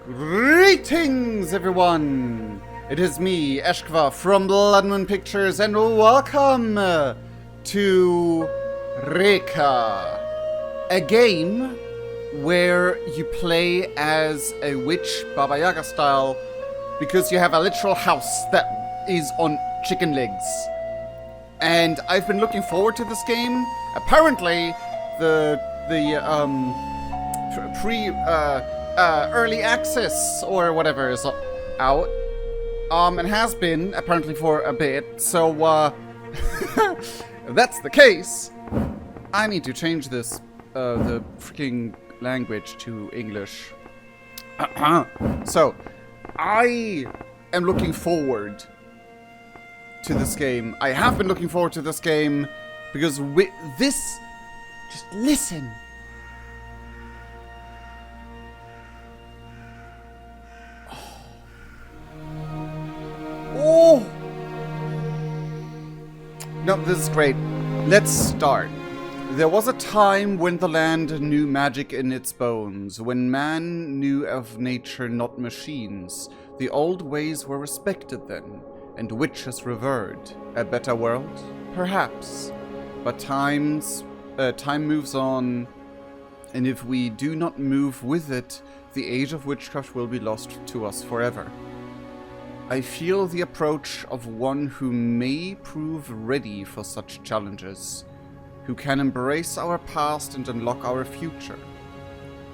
Greetings, everyone! It is me, Eshkva, from Bloodmoon Pictures, and welcome to REKA, a game where you play as a witch, Baba Yaga style, because you have a literal house that is on chicken legs. And I've been looking forward to this game. Apparently, the early access or whatever is out. And has been apparently for a bit. So if that's the case, I need to change this the freaking language to English. So I am looking forward to this game. I have been looking forward to this game because with this, just listen. Oh! No, this is great. Let's start. There was a time when the land knew magic in its bones, when man knew of nature, not machines. The old ways were respected then, and witches revered. A better world? Perhaps. But time moves on, and if we do not move with it, the age of witchcraft will be lost to us forever. I feel the approach of one who may prove ready for such challenges, who can embrace our past and unlock our future.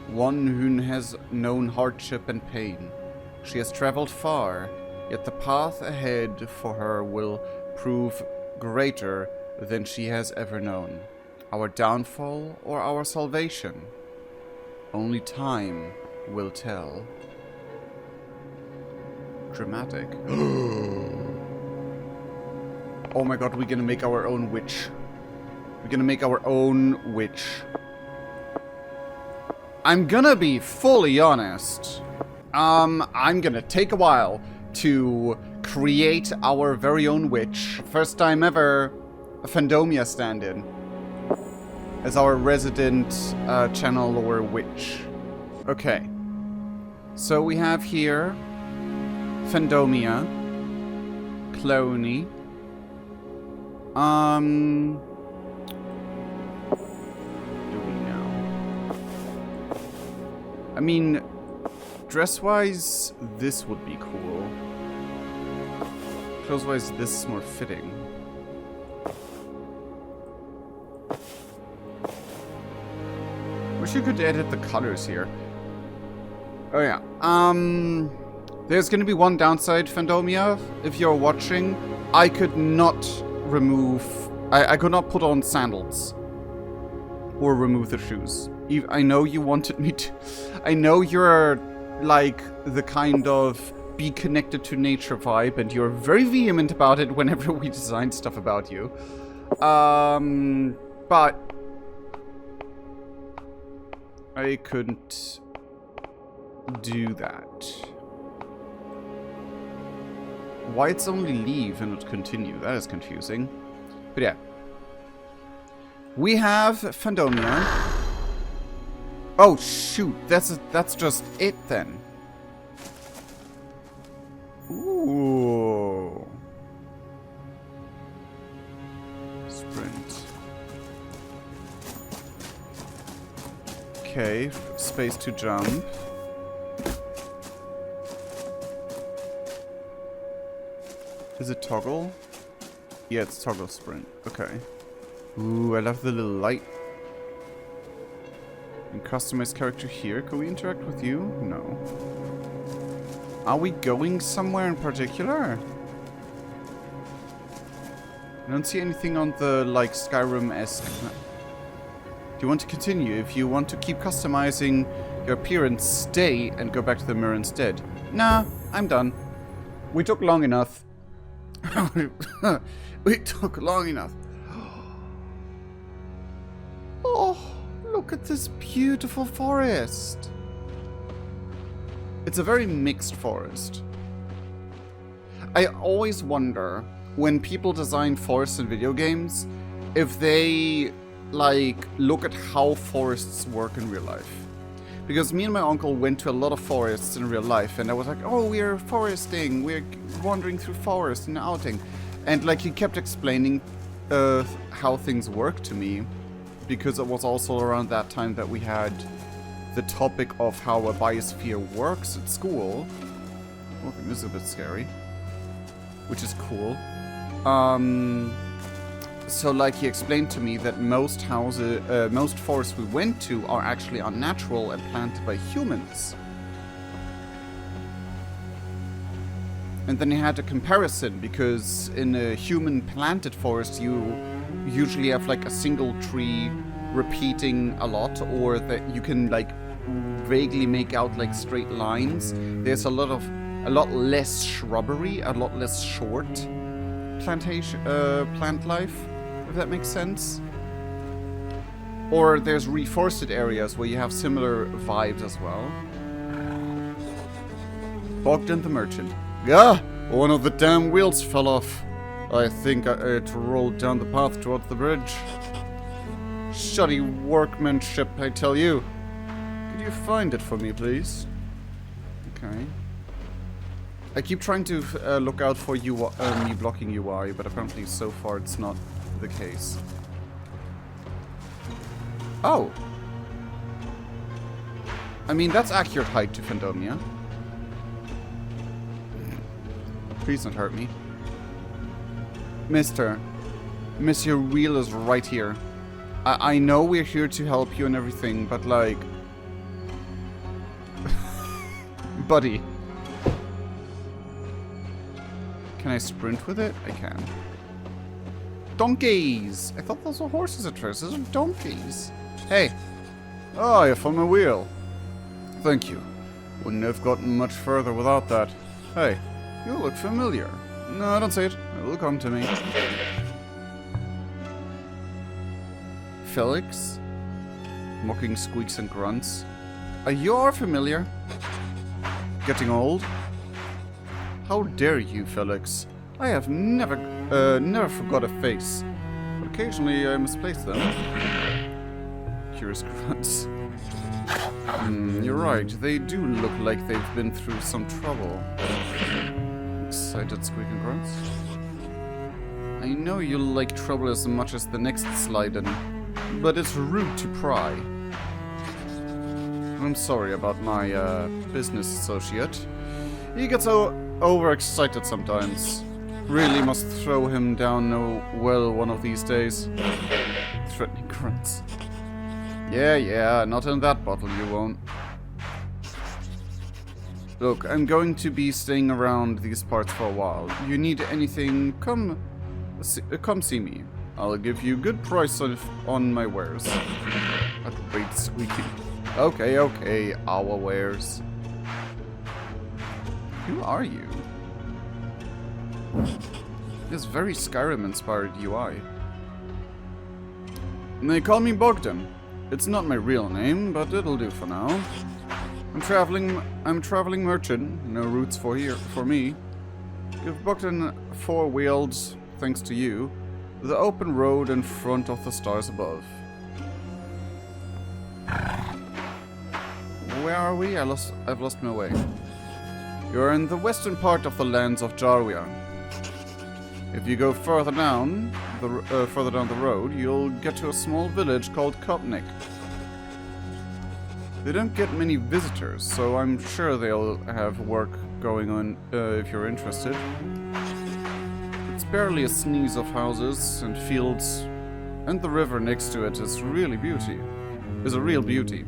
One who has known hardship and pain. She has traveled far, yet the path ahead for her will prove greater than she has ever known. Our downfall or our salvation? Only time will tell. Dramatic. Oh my god, we're gonna make our own witch. We're gonna make our own witch. I'm gonna be fully honest. I'm gonna take a while to create our very own witch. First time ever, a Fandomia stand-in as our resident channel or witch. Okay. So we have here Fandomia, Cloney. Do we know? I mean, dress-wise, this would be cool. Clothes-wise, this is more fitting. Wish you could edit the colors here. Oh yeah. There's gonna be one downside, Fandomia. If you're watching, I could not remove... I could not put on sandals. Or remove the shoes. I know you wanted me to... I know you're, like, the kind of be connected to nature vibe, and you're very vehement about it whenever we design stuff about you. But... I couldn't do that. Why it's only leave and not continue? That is confusing. But yeah. We have Fandomia. Oh shoot, that's just it then. Ooh. Sprint. Okay, space to jump. Is it toggle? Yeah, it's toggle sprint. Okay. Ooh, I love the little light. And customize character here. Can we interact with you? No. Are we going somewhere in particular? I don't see anything on the, like, Skyrim-esque. Do you want to continue? If you want to keep customizing your appearance, stay and go back to the mirror instead. Nah, I'm done. We took long enough. We took long enough. Oh, look at this beautiful forest. It's a very mixed forest. I always wonder when people design forests in video games if they like look at how forests work in real life. Because me and my uncle went to a lot of forests in real life, and I was like, oh, we're foresting, we're wandering through forest and outing. And like he kept explaining how things work to me, because it was also around that time that we had the topic of how a biosphere works at school. Oh, this is a bit scary. Which is cool. So like he explained to me that most forests we went to are actually unnatural and planted by humans. And then he had a comparison, because in a human planted forest you usually have like a single tree repeating a lot, or that you can like vaguely make out like straight lines. There's a lot less shrubbery, a lot less short plant life, if that makes sense. Or there's reforested areas where you have similar vibes as well. Bogdan the Merchant. Yeah, one of the damn wheels fell off. I think it rolled down the path towards the bridge. Shoddy workmanship, I tell you. Could you find it for me, please? Okay. I keep trying to look out for me blocking UI, but apparently so far it's not the case. Oh! I mean, that's accurate height to Fandomia. Please don't hurt me. Mister, your wheel is right here. I know we're here to help you and everything, but like... Buddy. Can I sprint with it? I can. Donkeys! I thought those were horses at first. Those are donkeys. Hey. Oh, you found my wheel. Thank you. Wouldn't have gotten much further without that. Hey, you look familiar. No, don't say it. It will come to me. Felix? Mocking squeaks and grunts. You're familiar. Getting old? How dare you, Felix? I have never forgot a face. But occasionally I misplace them. Curious grunts. You're right. They do look like they've been through some trouble. Excited squeaking grunts. I know you like trouble as much as the next Slyden, but it's rude to pry. I'm sorry about my business associate. He gets so overexcited sometimes. Really must throw him down no well one of these days. Threatening grunts. Yeah, not in that bottle you won't. Look, I'm going to be staying around these parts for a while. You need anything, come see me. I'll give you good price on my wares. A great squeaking. Okay, our wares. Who are you? This very Skyrim-inspired UI. They call me Bogdan. It's not my real name, but it'll do for now. I'm a traveling merchant. No routes for me. Give Bogdan 4 wheels, thanks to you, the open road in front of the stars above. Where are we? I've lost my way. You're in the western part of the lands of Jarwia. If you go further down the road, you'll get to a small village called Kopnik. They don't get many visitors, so I'm sure they'll have work going on if you're interested. It's barely a sneeze of houses and fields, and the river next to it is really beauty. Is a real beauty.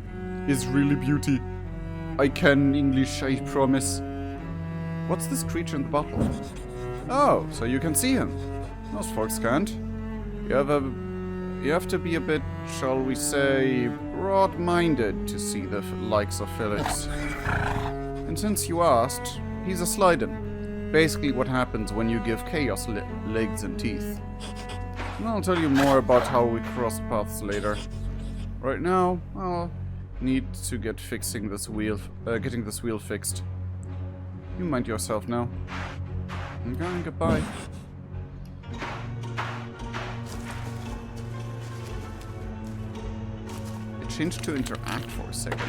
Is really beauty. I can English, I promise. What's this creature in the bottle? Oh, so you can see him. Most folks can't. You have to be a bit, shall we say, broad-minded to see the likes of Felix. And since you asked, he's a Slyden. Basically what happens when you give Chaos legs and teeth. And I'll tell you more about how we cross paths later. Right now, I'll need to get getting this wheel fixed. You mind yourself now. I'm going goodbye. It change to interact for a second.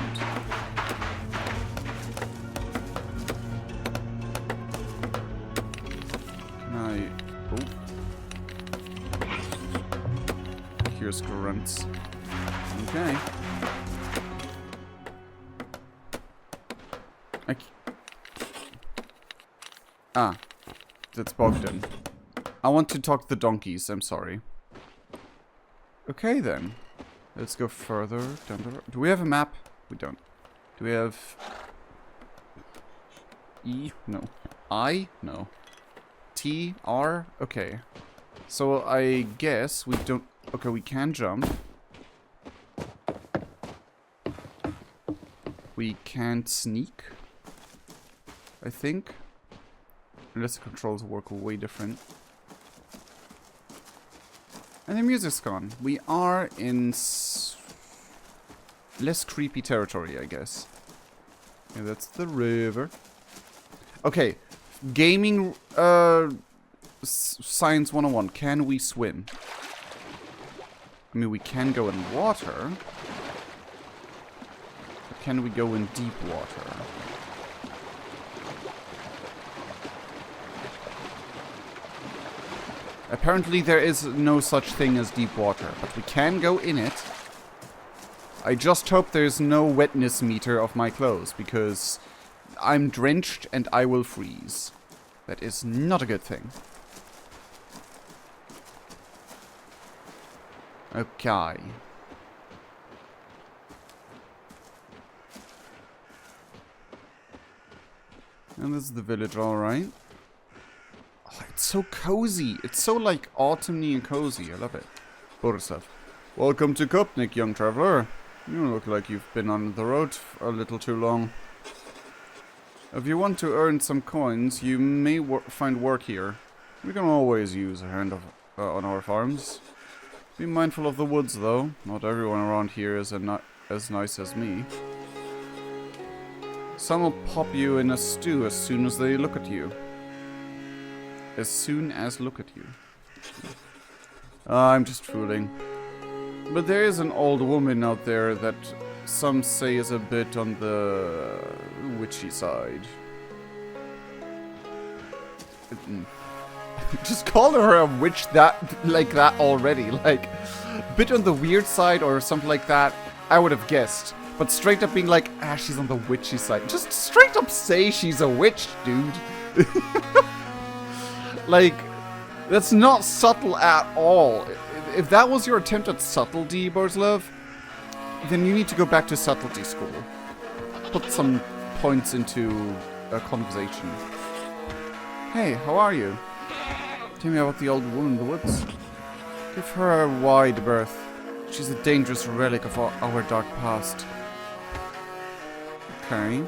Can I... Oh. Here's grunts. Okay. That's Bogdan. I want to talk to the donkeys, I'm sorry. Okay then. Let's go further down the road. Do we have a map? We don't. Do we have... E? No. I? No. T? R? Okay. So I guess we don't... Okay, we can jump. We can't sneak. I think. Unless the controls work way different. And the music's gone. We are in less creepy territory, I guess. Yeah, that's the river. Okay. Gaming Science 101. Can we swim? I mean, we can go in water. But can we go in deep water? Apparently there is no such thing as deep water, but we can go in it. I just hope there's no wetness meter of my clothes, because I'm drenched and I will freeze. That is not a good thing. Okay. And this is the village, alright. Oh, it's so cozy. It's so, like, autumny and cozy. I love it. Borislav. Welcome to Kopnik, young traveler. You look like you've been on the road a little too long. If you want to earn some coins, you may find work here. We can always use a hand on our farms. Be mindful of the woods, though. Not everyone around here is as nice as me. Some will pop you in a stew as soon as they look at you. As soon as look at you. I'm just fooling. But there is an old woman out there that some say is a bit on the witchy side. Just call her a witch like that already. Like, bit on the weird side or something like that, I would have guessed. But straight up being like, she's on the witchy side. Just straight up say she's a witch, dude. Like, that's not subtle at all. If that was your attempt at subtlety, Borislav, then you need to go back to subtlety school. Put some points into a conversation. Hey, how are you? Tell me about the old woman in the woods. Give her a wide berth. She's a dangerous relic of our dark past. Okay.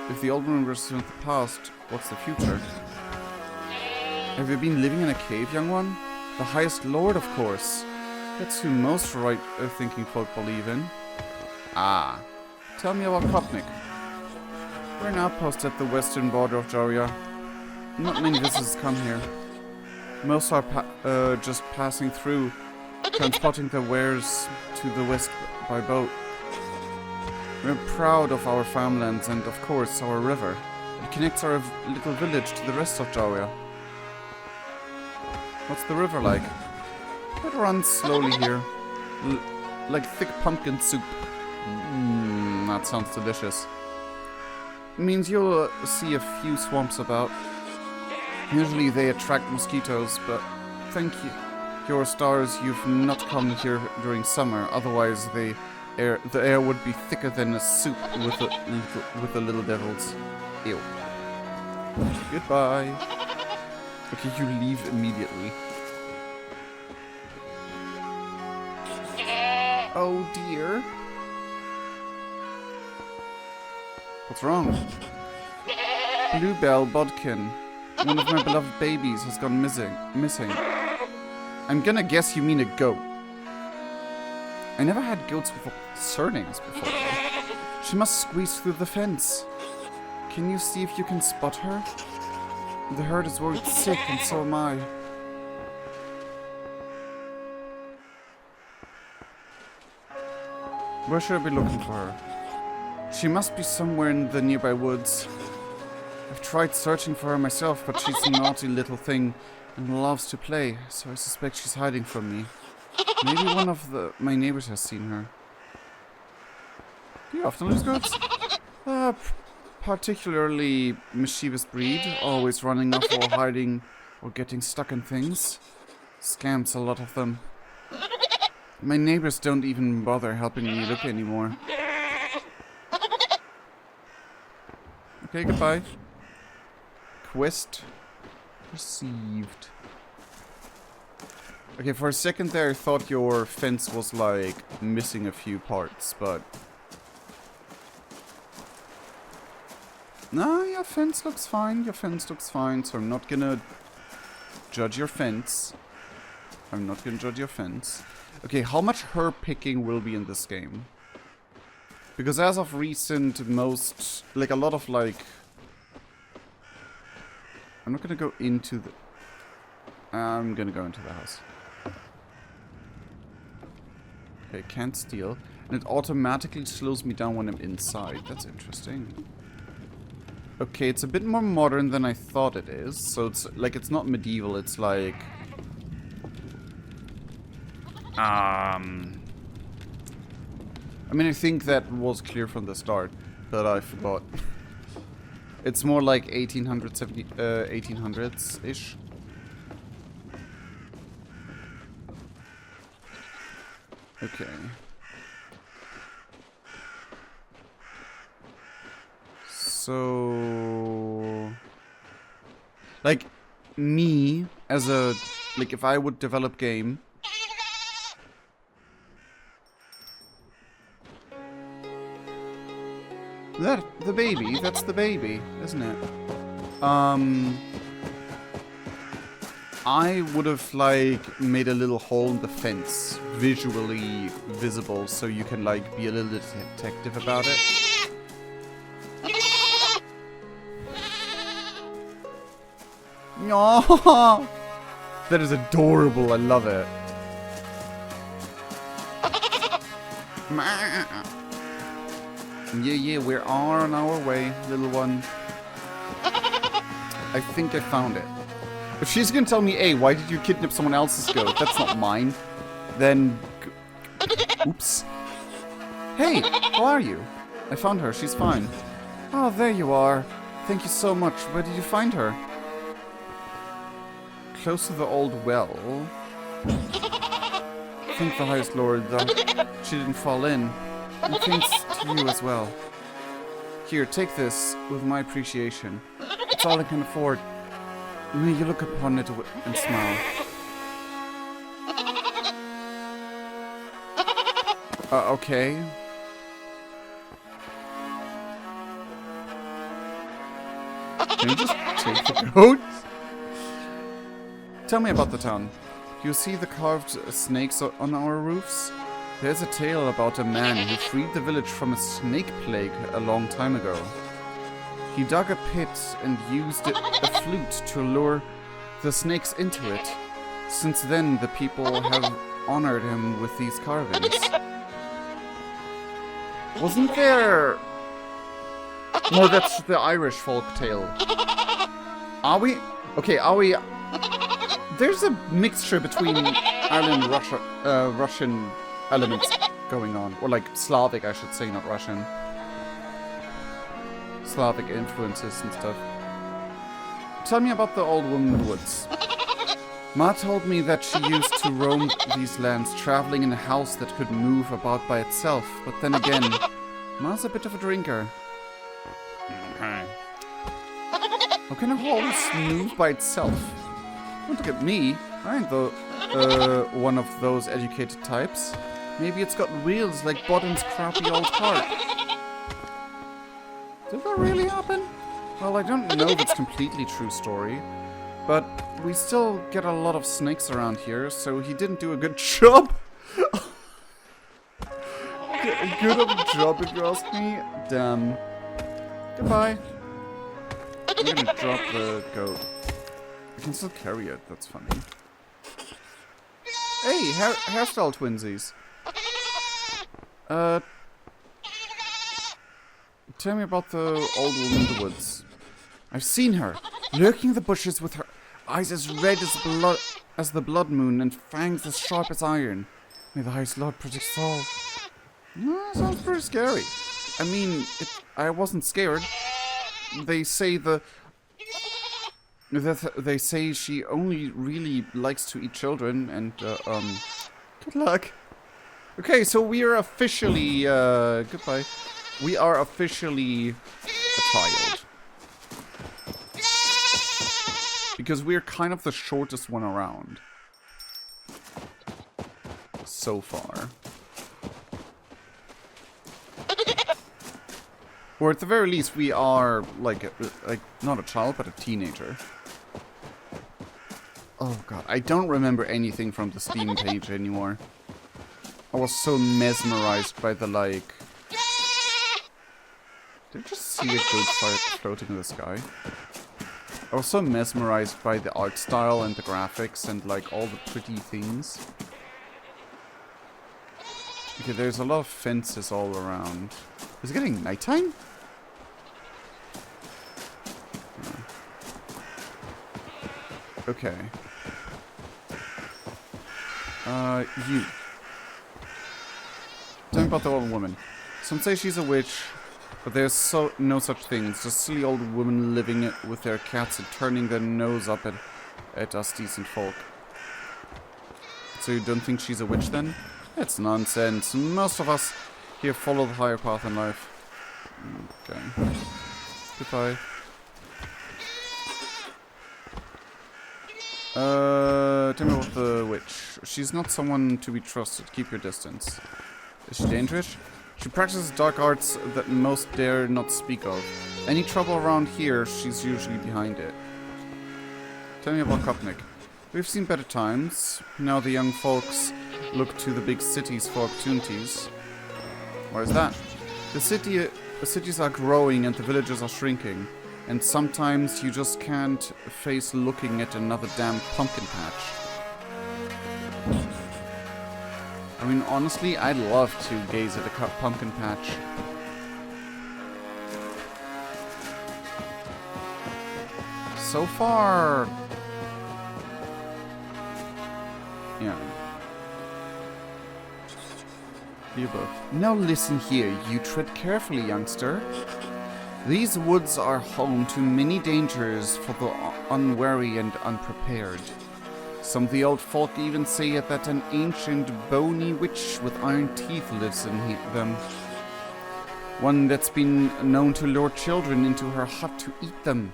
If the old woman represents the past, what's the future? Have you been living in a cave, young one? The highest lord, of course. That's who most right-thinking folk believe in. Ah. Tell me about Kopnik. We're an outpost at the western border of Joria. Not many visitors come here. Most are just passing through, transporting their wares to the west by boat. We're proud of our farmlands and, of course, our river. It connects our little village to the rest of Joria. What's the river like? It runs slowly here. Like thick pumpkin soup. That sounds delicious. It means you'll see a few swamps about. Usually they attract mosquitoes, but thank your stars you've not come here during summer. Otherwise the air would be thicker than a soup with the little devils. Ew. Goodbye. Okay, you leave immediately. Oh dear. What's wrong? Bluebell Bodkin. One of my beloved babies has gone missing. I'm gonna guess you mean a goat. I never had goats with surnames before. She must squeeze through the fence. Can you see if you can spot her? The herd is worried sick, and so am I. Where should I be looking for her? She must be somewhere in the nearby woods. I've tried searching for her myself, but she's a naughty little thing and loves to play, so I suspect she's hiding from me. Maybe one of my neighbors has seen her. Do you often lose goats? Particularly mischievous breed, always running off or hiding or getting stuck in things. Scamps, a lot of them. My neighbors don't even bother helping me look anymore. Okay, goodbye. Quest received. Okay, for a second there I thought your fence was like missing a few parts, but... No, your fence looks fine, so I'm not gonna judge your fence. Okay, how much herb picking will be in this game? Because as of recent, like a lot of like... I'm not gonna go into the... I'm gonna go into the house. Okay, can't steal. And it automatically slows me down when I'm inside. That's interesting. Okay, it's a bit more modern than I thought it is. So it's like, it's not medieval, it's like... I mean, I think that was clear from the start, but I forgot. It's more like 1800s-ish. Okay. So... Like, me, as a... Like, if I would develop game... The baby, that's the baby, isn't it? I would have, like, made a little hole in the fence, visually visible, so you can, like, be a little detective about it. Aww! That is adorable, I love it. Yeah, we are on our way, little one. I think I found it. If she's gonna tell me, hey, why did you kidnap someone else's goat? That's not mine. Then... Oops. Hey, how are you? I found her, she's fine. Oh, there you are. Thank you so much. Where did you find her? Close to the old well. Thank the highest lord that she didn't fall in. And thanks to you as well. Here, take this with my appreciation. It's all I can afford. May you look upon it and smile. Okay. Can you just take the goat? Tell me about the town. You see the carved snakes on our roofs? There's a tale about a man who freed the village from a snake plague a long time ago. He dug a pit and used a flute to lure the snakes into it. Since then, the people have honored him with these carvings. Wasn't there... No, that's the Irish folk tale. Are we... Okay, are we... There's a mixture between Ireland and Russian elements going on. Or like Slavic, I should say, not Russian. Slavic influences and stuff. Tell me about the old woman in the woods. Ma told me that she used to roam these lands, traveling in a house that could move about by itself. But then again, Ma's a bit of a drinker. Okay. How can a horse move by itself? Don't look at me. I ain't the one of those educated types. Maybe it's got wheels like Bodden's crappy old cart. Did that really happen? Well, I don't know if it's completely true story, but we still get a lot of snakes around here, so he didn't do a good job. Good of a job, if you ask me. Damn. Goodbye. I'm gonna drop the goat. I can still carry it, that's funny. Hey, hairstyle twinsies. Tell me about the old woman in the woods. I've seen her, lurking in the bushes with her eyes as red as the Bloodmoon and fangs as sharp as iron. May the highest Lord protect us all. Sounds pretty scary. I mean, I wasn't scared. They say they say she only really likes to eat children, and good luck. Okay, so we are officially goodbye. We are officially a child. Because we're kind of the shortest one around. So far. Or at the very least, we are like not a child, but a teenager. Oh god, I don't remember anything from the Steam page anymore. I was so mesmerized by the like... Did I just see a goat floating in the sky? I was so mesmerized by the art style and the graphics and like all the pretty things. Okay, there's a lot of fences all around. Is it getting nighttime? Okay. You. Tell me about the old woman. Some say she's a witch, but there's no such thing. It's just silly old women living with their cats and turning their nose up at us decent folk. So you don't think she's a witch then? That's nonsense. Most of us here follow the higher path in life. Okay. Goodbye. Tell me about the witch. She's not someone to be trusted. Keep your distance. Is she dangerous? She practices dark arts that most dare not speak of. Any trouble around here, she's usually behind it. Tell me about Kopnik. We've seen better times. Now the young folks look to the big cities for opportunities. Why is that? The cities are growing and the villages are shrinking. And sometimes you just can't face looking at another damn pumpkin patch. I mean, honestly, I'd love to gaze at a pumpkin patch. So far... Yeah. You both. Now listen here, you tread carefully, youngster. These woods are home to many dangers for the unwary and unprepared. Some of the old folk even say that an ancient, bony witch with iron teeth lives in them. One that's been known to lure children into her hut to eat them.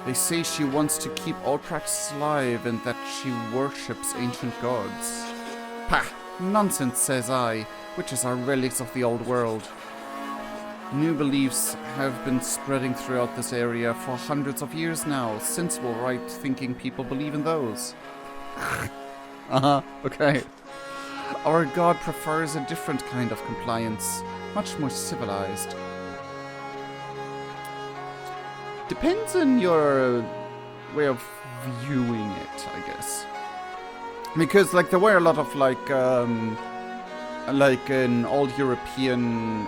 They say she wants to keep all practices alive and that she worships ancient gods. Pah! Nonsense, says I. Witches are relics of the old world. New beliefs have been spreading throughout this area for hundreds of years now. Sensible, right-thinking people believe in those. Okay. Our god prefers a different kind of compliance. Much more civilized. Depends on your way of viewing it, I guess. Because, like, there were a lot of, like in old European,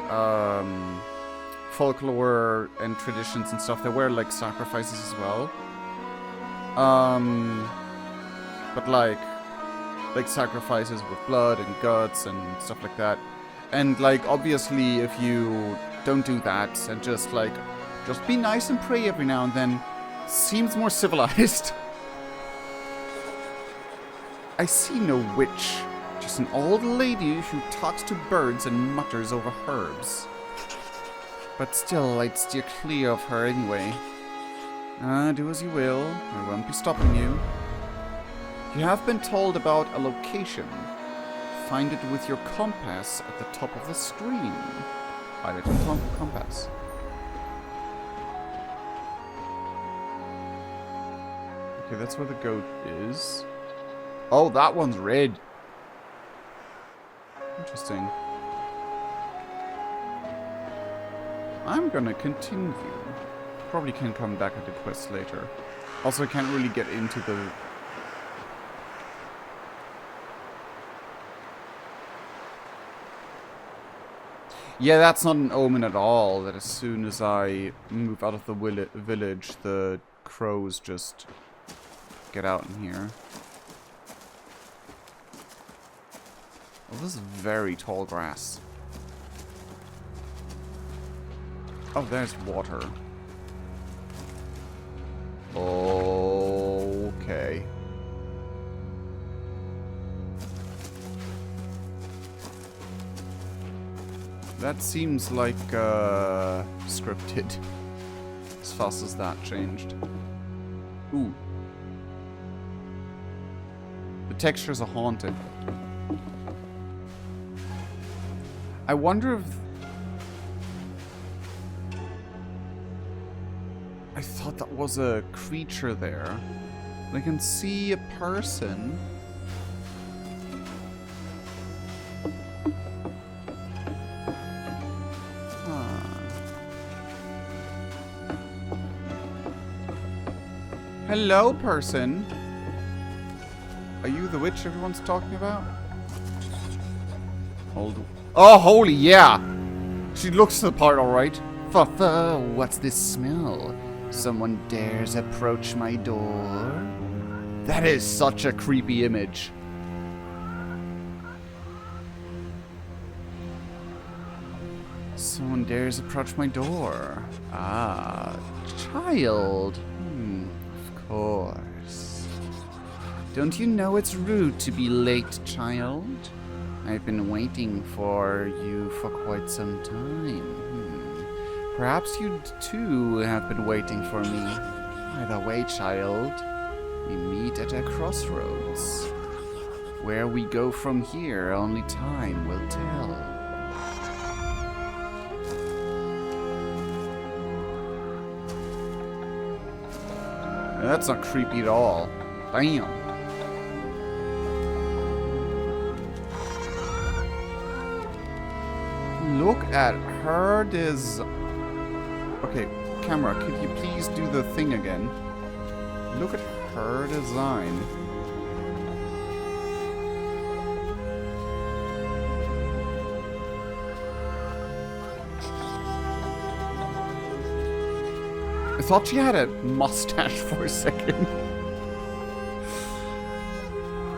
folklore and traditions and stuff, there were like sacrifices as well. But like sacrifices with blood and guts and stuff like that. And like obviously if you don't do that and just be nice and pray every now and then, seems more civilized. I see no witch, just an old lady who talks to birds and mutters over herbs. But still, I'd steer clear of her anyway. Do as you will. I won't be stopping you. You have been told about a location. Find it with your compass at the top of the stream. Highlight your compass. Okay, that's where the goat is. Oh, that one's red. Interesting. I'm gonna continue. Probably can come back at the quest later. Also, I can't really get into the... Yeah, that's not an omen at all, that as soon as I move out of the village, the crows just get out in here. Oh, this is very tall grass. Oh, there's water. Okay. That seems like scripted. As fast as that changed. Ooh. The textures are haunted. I wonder if... I thought that was a creature there. I can see a person. Hello, person. Are you the witch everyone's talking about? Oh, holy yeah! She looks the part, alright. What's this smell? Someone dares approach my door? That is such a creepy image. Someone dares approach my door. Ah, child. Of course. Don't you know it's rude to be late, child? I've been waiting for you for quite some time. Perhaps you too have been waiting for me. By the way, child, we meet at a crossroads. Where we go from here, only time will tell. That's not creepy at all. Bam. Look at her Okay, camera, could you please do the thing again? Look at her design. I thought she had a mustache for a second.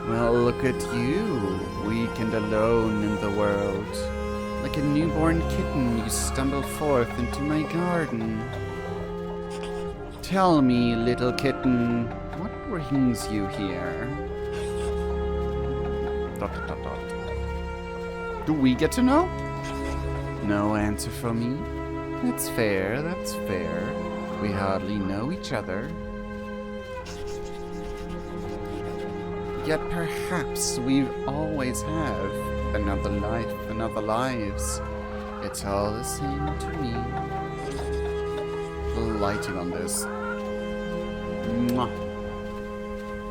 Well, look at you, weak and alone in the world. Like a newborn kitten, you stumble forth into my garden. Tell me, little kitten, what brings you here? ... Do we get to know? No answer for me? That's fair, that's fair. We hardly know each other. Yet perhaps we always have another life, another lives. It's all the same to me. Lighting on this. Mwah.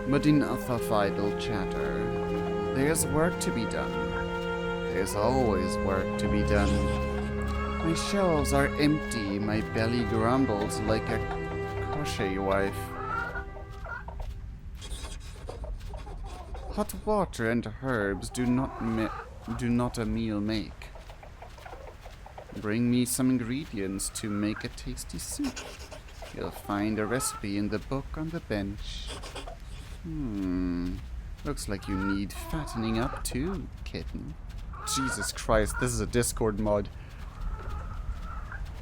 But enough of idle chatter. There's work to be done. There's always work to be done. My shelves are empty, my belly grumbles like a crochet wife. Hot water and herbs do not a meal make. Bring me some ingredients to make a tasty soup. You'll find a recipe in the book on the bench. Looks like you need fattening up too, kitten. Jesus Christ, this is a Discord mod.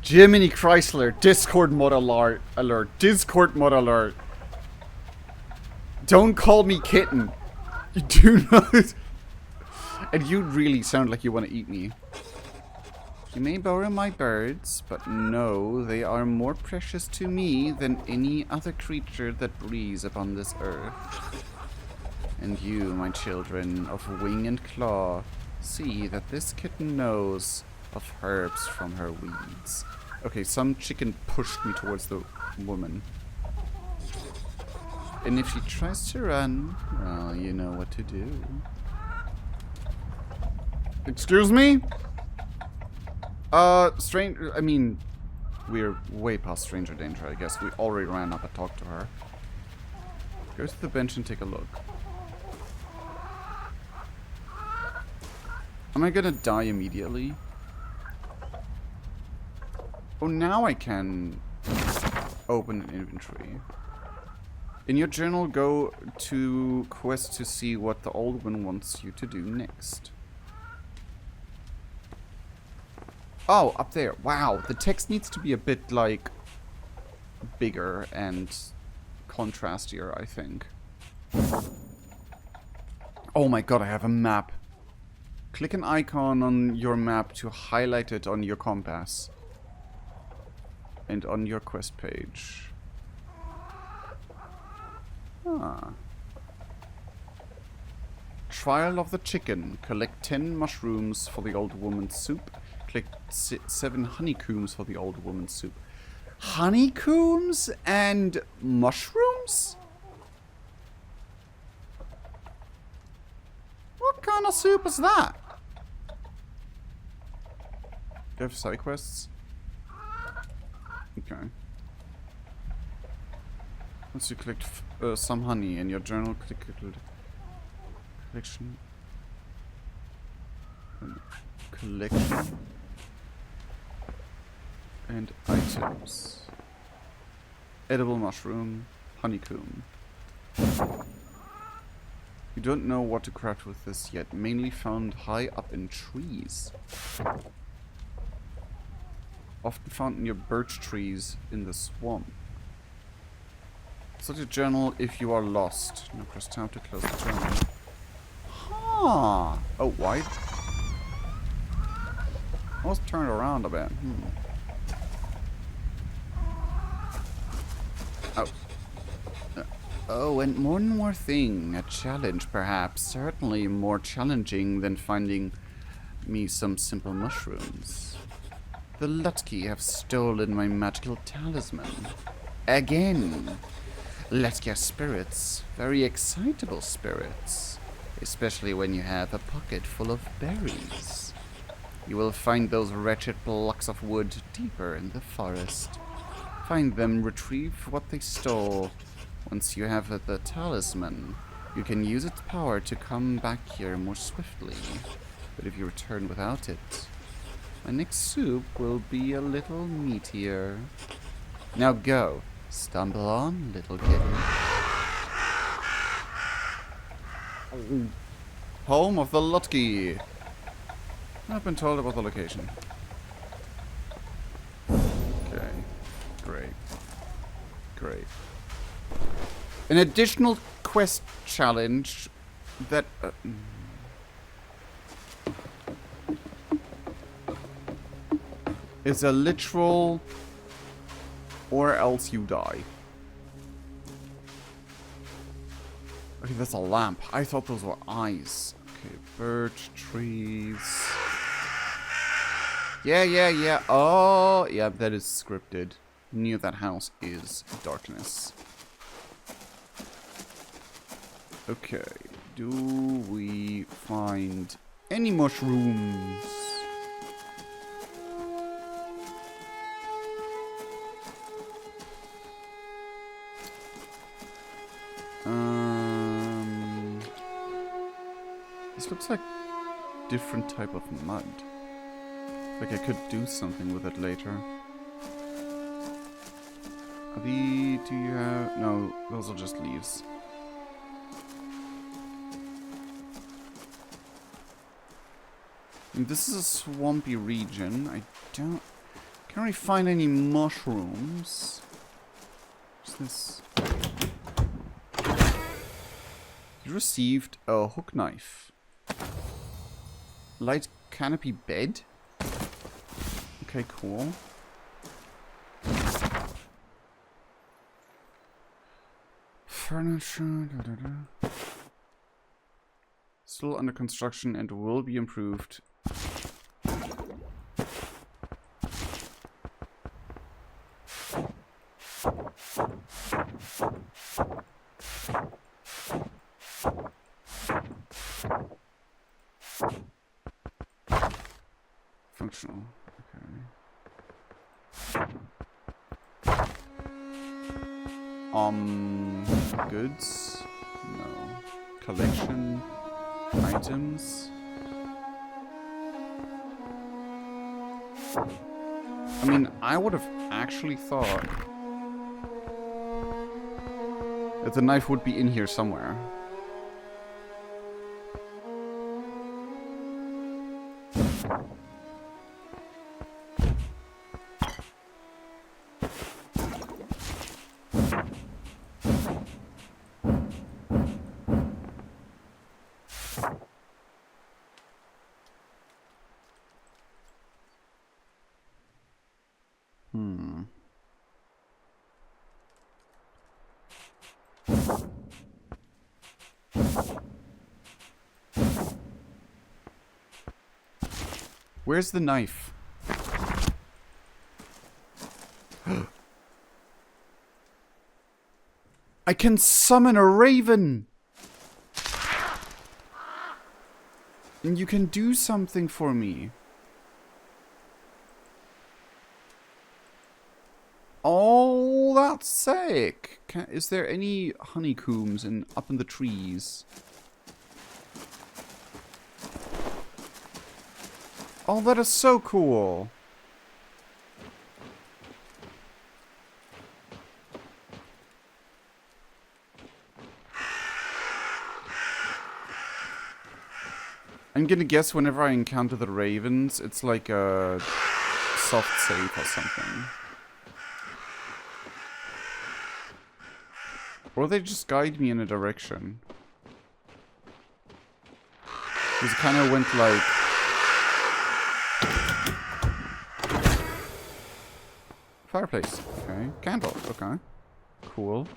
Jiminy Chrysler, Discord mod alert. Discord mod alert. Don't call me kitten. You do not. And you really sound like you want to eat me. You may borrow my birds, but know they are more precious to me than any other creature that breathes upon this earth. And you, my children of wing and claw, see that this kitten knows of herbs from her weeds. Okay, some chicken pushed me towards the woman. And if she tries to run, well, you know what to do. Excuse me? I mean, we're way past stranger danger, I guess. We already ran up and talked to her. Go to the bench and take a look. Am I gonna die immediately? Oh, now I can open an inventory. In your journal, go to quest to see what the old one wants you to do next. Oh, up there. Wow, the text needs to be a bit, like, bigger and contrastier, I think. Oh my god, I have a map. Click an icon on your map to highlight it on your compass. And on your quest page. Ah. Trial of the chicken. Collect 10 mushrooms for the old woman's soup. Collect 7 honeycombs for the old woman's soup. Honeycombs and mushrooms? What kind of soup is that? Do you have side quests? Okay. Once you collect some honey in your journal, click collection. Collection. And items. Edible mushroom. Honeycomb. You don't know what to craft with this yet. Mainly found high up in trees. Often found in your birch trees in the swamp. Start your journal if you are lost. Now press tab to close the journal. Huh. Oh, why? I was turned around a bit. Oh. Oh, and one more thing. A challenge, perhaps. Certainly more challenging than finding me some simple mushrooms. The Lutki have stolen my magical talisman. Again. Let's spirits. Very excitable spirits. Especially when you have a pocket full of berries. You will find those wretched blocks of wood deeper in the forest. Find them, retrieve what they stole. Once you have the talisman, you can use its power to come back here more swiftly. But if you return without it, my next soup will be a little meatier. Now go. Stumble on, little kitten. Home of the Lutki. I've been told about the location. Okay. Great. Great. An additional quest challenge that... is a literal... or else you die. Okay, that's a lamp. I thought those were eyes. Okay, birch trees. Yeah. Oh, yeah, that is scripted. Near that house is darkness. Okay, do we find any mushrooms? This looks like different type of mud. Like I could do something with it later. Do you have... No, those are just leaves. And this is a swampy region. I can't really find any mushrooms. What's this? You received a hook knife. Light canopy bed? Okay, cool. Furniture... Still under construction and will be improved. Functional. Okay. Goods? No. Collection. Items. I mean, I would have actually thought that the knife would be in here somewhere. Where's the knife? I can summon a raven! And you can do something for me. Oh, that's sick! Is there any honeycombs up in the trees? Oh, that is so cool! I'm gonna guess whenever I encounter the ravens, it's like a soft save or something. Or they just guide me in a direction. Because it kind of went like... Fireplace. Okay. Candle. Okay. Cool.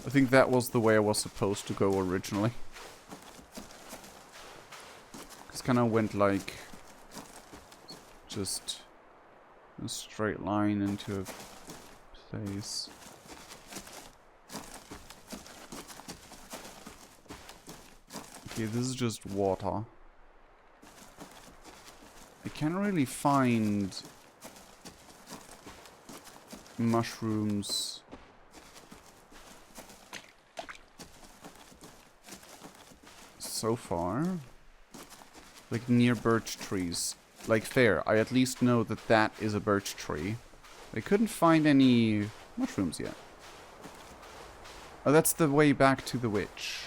I think that was the way I was supposed to go originally. Just kind of went like... just... a straight line into a place. Okay, this is just water. I can't really find mushrooms. So far. Like near birch trees. Like fair, I at least know that that is a birch tree. I couldn't find any mushrooms yet. Oh, that's the way back to the witch.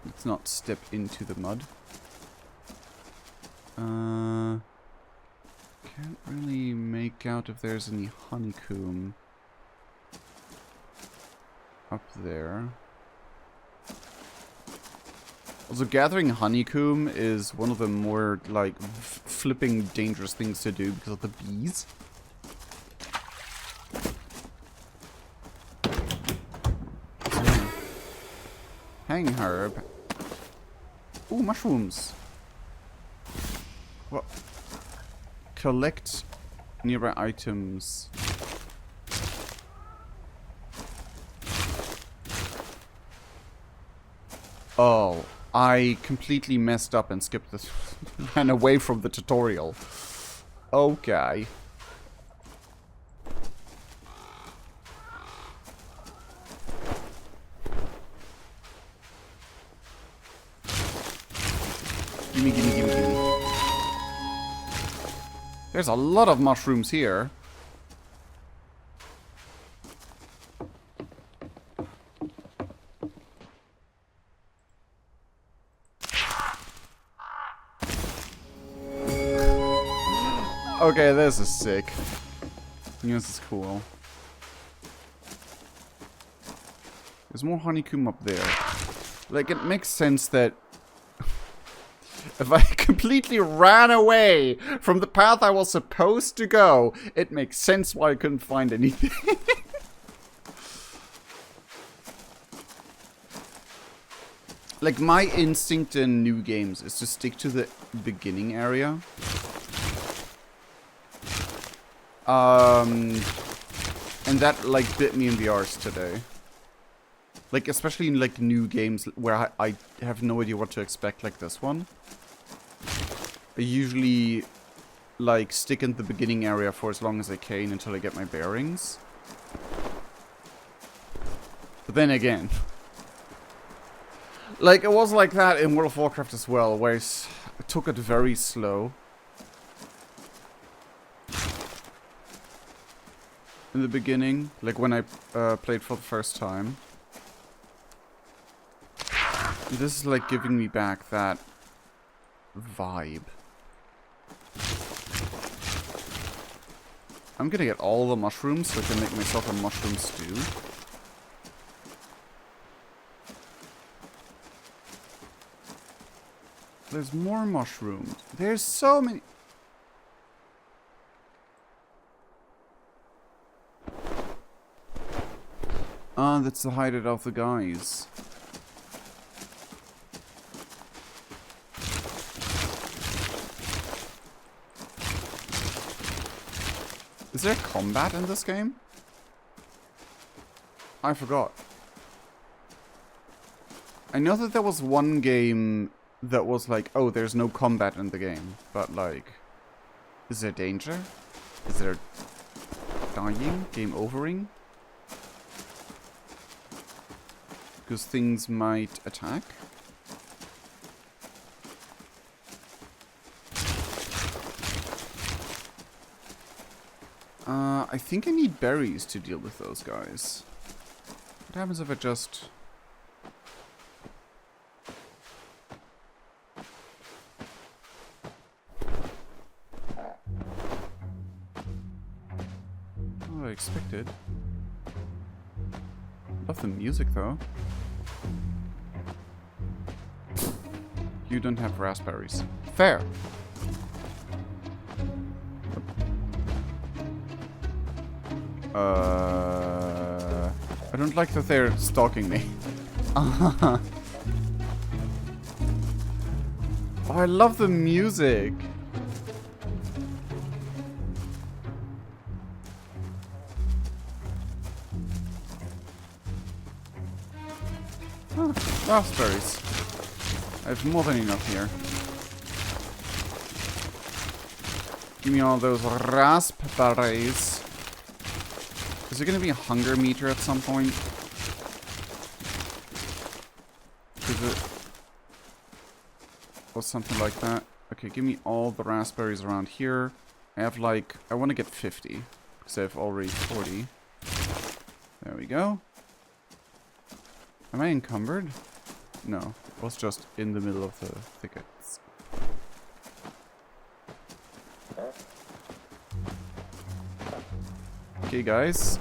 Let's not step into the mud. Can't really make out if there's any honeycomb up there. Also, gathering honeycomb is one of the more, like, flipping dangerous things to do because of the bees. Hang herb. Ooh, mushrooms. What? Collect nearby items. Oh, I completely messed up and skipped this and away from the tutorial. Okay. Gimme, gimme, gimme, gimme. There's a lot of mushrooms here. Okay, this is sick. This is cool. There's more honeycomb up there. Like, it makes sense that if I completely ran away from the path I was supposed to go, it makes sense why I couldn't find anything. Like, my instinct in new games is to stick to the beginning area. And that, like, bit me in the arse today. Like, especially in, like, new games where I have no idea what to expect, like this one. I usually, like, stick in the beginning area for as long as I can until I get my bearings. But But then again, like, it was like that in World of Warcraft as well, where it took it very slow. In the beginning, like when I played for the first time. This is like giving me back that vibe. I'm gonna get all the mushrooms so I can make myself a mushroom stew. There's more mushrooms. There's so many. Ah, that's the hideout of the guys. Is there combat in this game? I forgot. I know that there was one game that was like, oh, there's no combat in the game. But like, is there danger? Is there dying? Game overing? Because things might attack? I think I need berries to deal with those guys. What happens if I just... Oh, I expected. Love the music though. You don't have raspberries. Fair. I don't like that they're stalking me. Oh, I love the music. Oh, raspberries. I have more than enough here. Give me all those raspberries. Is there gonna be a hunger meter at some point? Or something like that. Okay, give me all the raspberries around here. I have like... I want to get 50. Because I have already 40. There we go. Am I encumbered? No. It was just in the middle of the thickets. Okay, guys.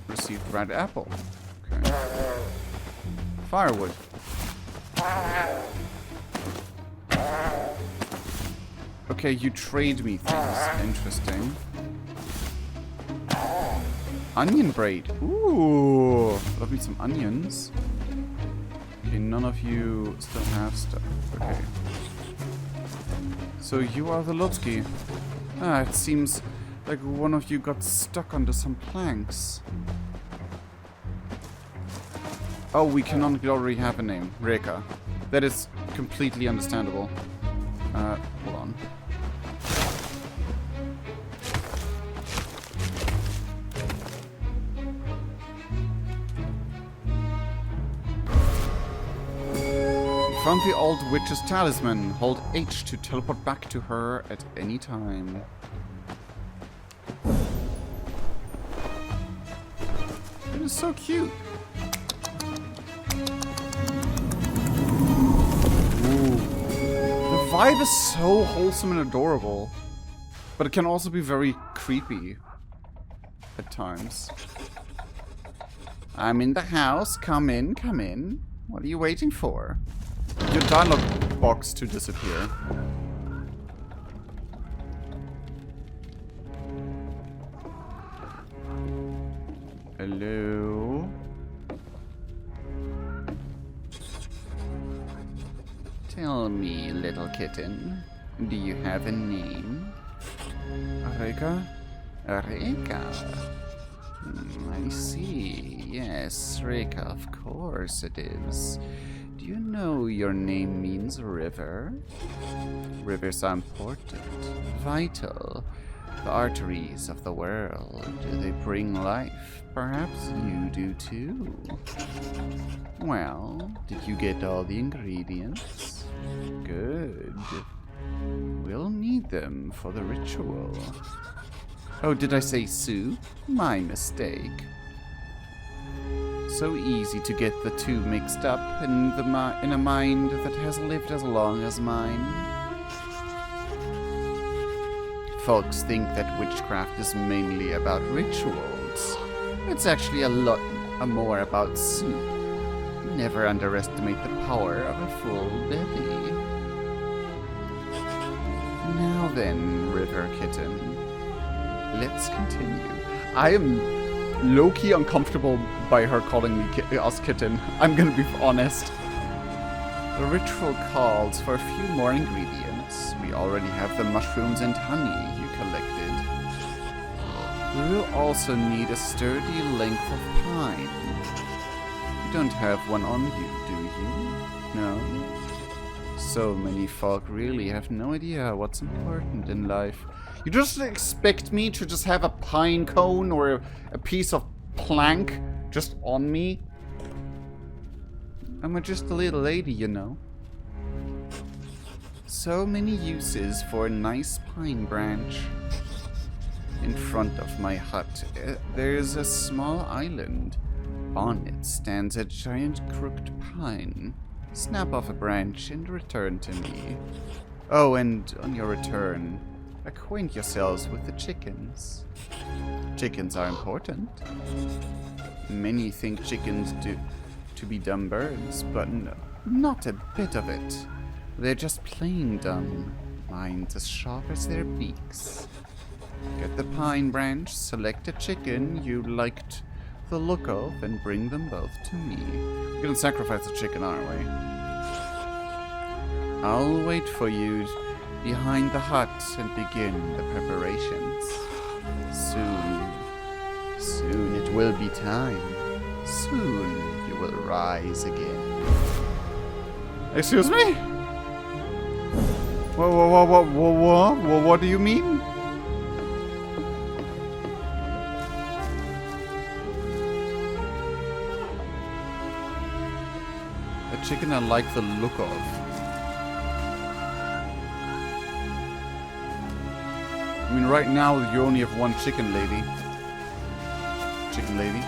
Received red apple. Okay. Firewood. Okay, you trade me things. Interesting. Onion braid. Ooh. Love me some onions. Okay, none of you still have stuff. Okay. So you are the Lutsky. Ah, it seems like one of you got stuck under some planks. Oh, we cannot already have a name. REKA. That is completely understandable. Hold on. We found the old witch's talisman. Hold H to teleport back to her at any time. It is so cute. The vibe is so wholesome and adorable, but it can also be very creepy at times. I'm in the house. Come in, come in. What are you waiting for? Your dialogue box to disappear. Hello? Tell me, little kitten, do you have a name? REKA? REKA? I see. Yes, REKA, of course it is. Do you know your name means river? Rivers are important, vital. The arteries of the world, they bring life. Perhaps you do too. Well, did you get all the ingredients? Good. We'll need them for the ritual. Oh, did I say soup? My mistake. So easy to get the two mixed up in a mind that has lived as long as mine. Folks think that witchcraft is mainly about rituals. It's actually a lot more about soup. Never underestimate the power of a full belly. Now then, River Kitten, let's continue. I am low-key uncomfortable by her calling me us kitten. I'm gonna be honest. The ritual calls for a few more ingredients. We already have the mushrooms and honey you collected. We'll also need a sturdy length of pine. You don't have one on you, do you? No? So many folk really have no idea what's important in life. You just expect me to just have a pine cone or a piece of plank just on me? I'm just a little lady, you know. So many uses for a nice pine branch. In front of my hut, there's a small island. On it stands a giant crooked pine. Snap off a branch and return to me. Oh, and on your return, acquaint yourselves with the chickens. Chickens are important. Many think chickens to be dumb birds, but no, not a bit of it. They're just plain dumb. Minds as sharp as their beaks. Get the pine branch, select a chicken you liked the look of, and bring them both to me. We're gonna sacrifice the chicken, aren't we? I'll wait for you behind the hut and begin the preparations. Soon it will be time. Soon you will rise again. Excuse me? What do you mean? A chicken I like the look of. I mean, right now you only have one chicken lady. Chicken lady.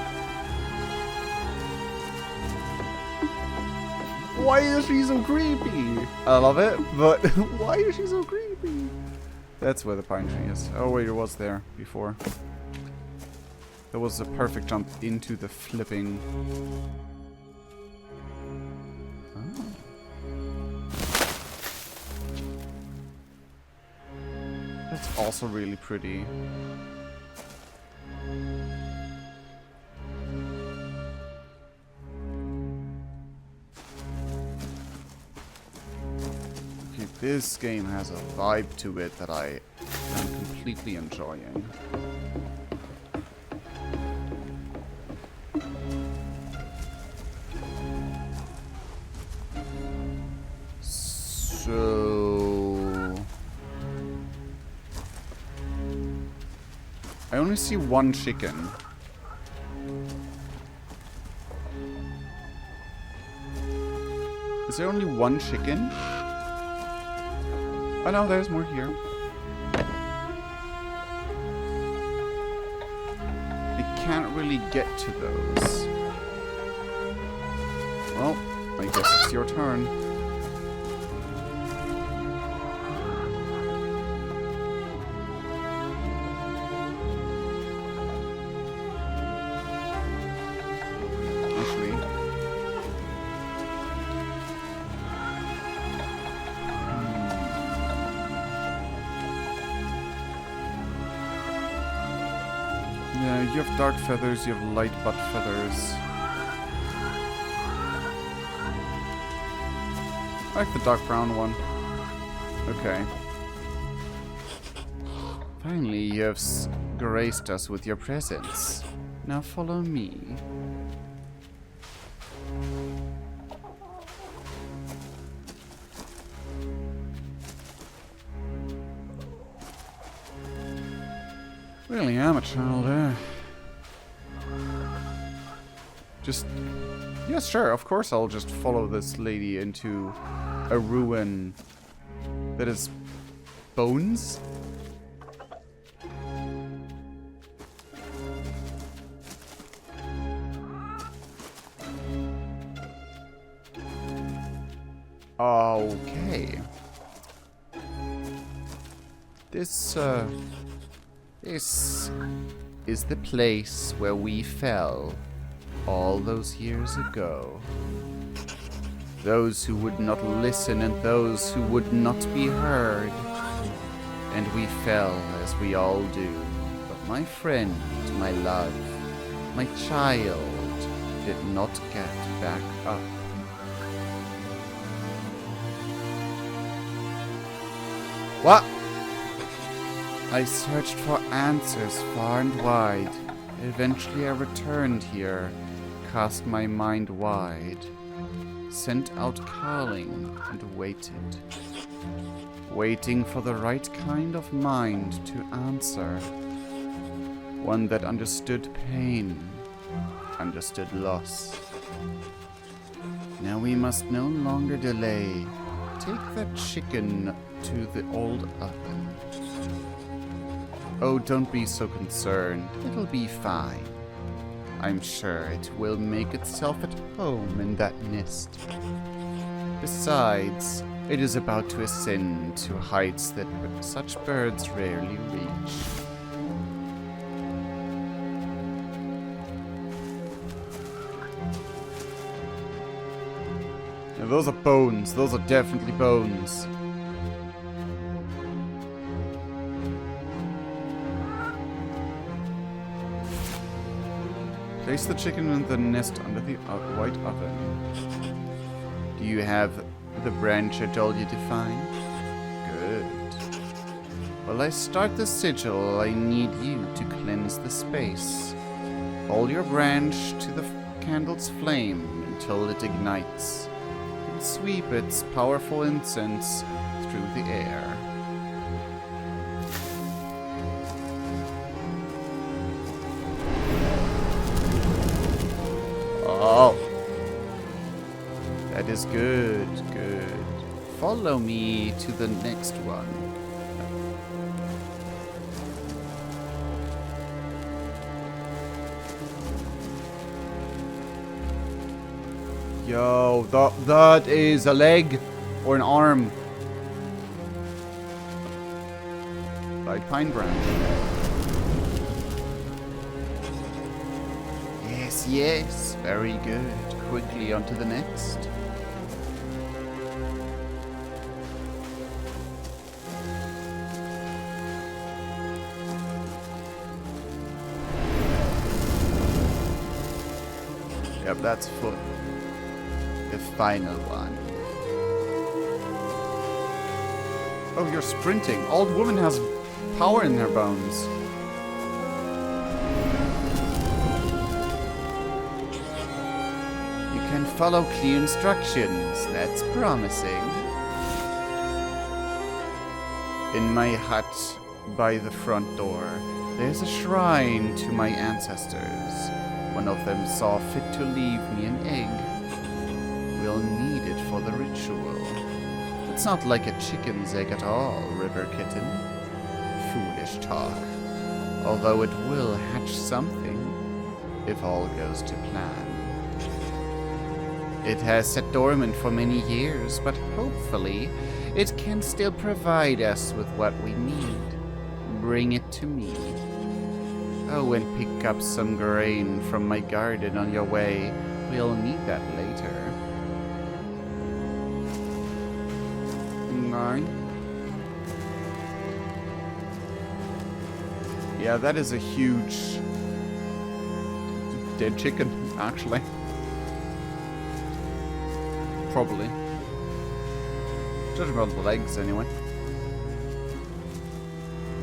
Why is she so creepy? I love it, but why is she so creepy? That's where the pine tree is. Oh wait, it was there before. That was a perfect jump into the flipping... Oh. That's also really pretty. This game has a vibe to it that I am completely enjoying. So... I only see one chicken. Is there only one chicken? Oh no, there's more here. I can't really get to those. Well, I guess it's your turn. Yeah, you have dark feathers, you have light butt feathers. I like the dark brown one. Okay. Finally, you have graced us with your presence. Now follow me. Really am a child, Just... Yeah, sure, of course I'll just follow this lady into a ruin that is bones? Okay. This is the place where we fell all those years ago. Those who would not listen and those who would not be heard. And we fell as we all do. But my friend, my love, my child did not get back up. What? I searched for answers far and wide. Eventually I returned here, cast my mind wide, sent out calling and waited. Waiting for the right kind of mind to answer. One that understood pain, understood loss. Now we must no longer delay. Take that chicken to the old oven. Oh, don't be so concerned. It'll be fine. I'm sure it will make itself at home in that nest. Besides, it is about to ascend to heights that such birds rarely reach. Now those are bones. Those are definitely bones. Place the chicken in the nest under the white oven. Do you have the branch I told you to find? Good. While I start the sigil, I need you to cleanse the space. Hold your branch to the candle's flame until it ignites, and sweep its powerful incense through the air. Oh. That is good, good. Follow me to the next one. Yo, that is a leg or an arm. By pine branch. Yes, yes, very good. Quickly on to the next. Yep, that's foot. The final one. Oh, you're sprinting. Old woman has power in her bones. You can follow clear instructions. That's promising. In my hut by the front door, there's a shrine to my ancestors. One of them saw fit to leave me an egg. We'll need it for the ritual. It's not like a chicken's egg at all, River Kitten. Foolish talk. Although it will hatch something, if all goes to plan. It has sat dormant for many years, but hopefully it can still provide us with what we need. Bring it to me. Oh, and pick up some grain from my garden on your way. We'll need that later. Yeah, that is a huge dead chicken, actually. Probably. Judging by the legs, anyway.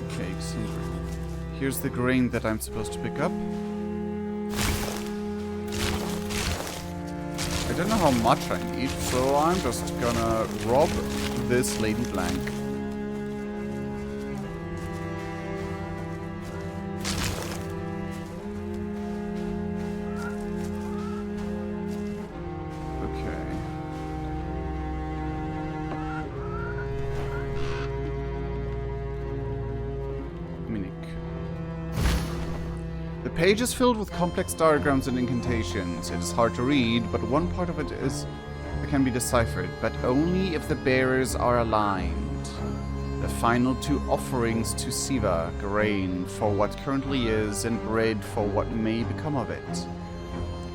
Okay, so here's the grain that I'm supposed to pick up. I don't know how much I need, so I'm just gonna rob this lady blank. page is filled with complex diagrams and incantations. It is hard to read, but one part of it can be deciphered, but only if the bearers are aligned. The final 2 offerings to Siva, grain for what currently is and bread for what may become of it.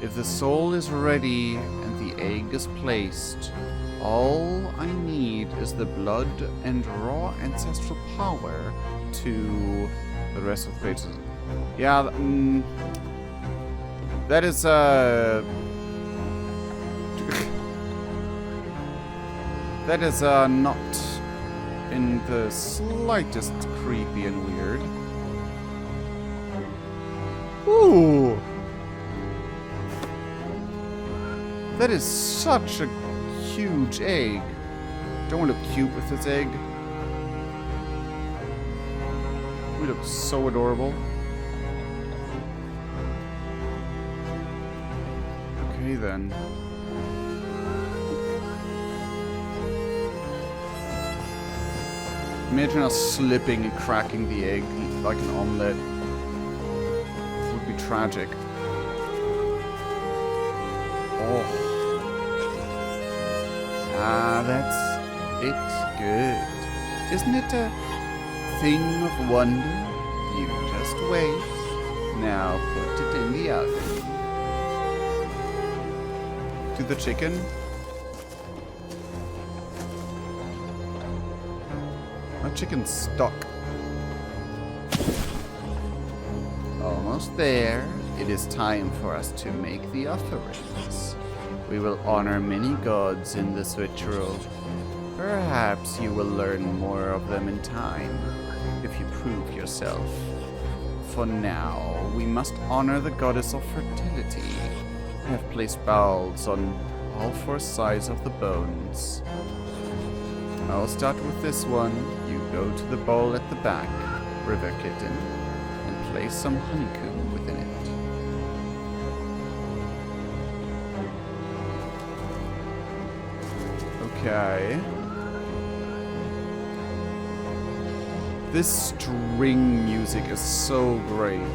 If the soul is ready and the egg is placed, all I need is the blood and raw ancestral power to the rest of the pages. Yeah, that is that is not in the slightest creepy and weird. Ooh! That is such a huge egg. Don't we look cute with this egg? We look so adorable. Okay then. Imagine us slipping and cracking the egg like an omelette. It would be tragic. Oh. Ah, that's it. Good. Isn't it a thing of wonder? You just wait. Now put it in the oven. To the chicken. My chicken's stuck. Almost there. It is time for us to make the offerings. We will honor many gods in this ritual. Perhaps you will learn more of them in time, if you prove yourself. For now, we must honor the goddess of fertility. I have placed bowls on all 4 sides of the bones. I'll start with this one. You go to the bowl at the back, River Kitten, and place some honeycomb within it. Okay. This string music is so great.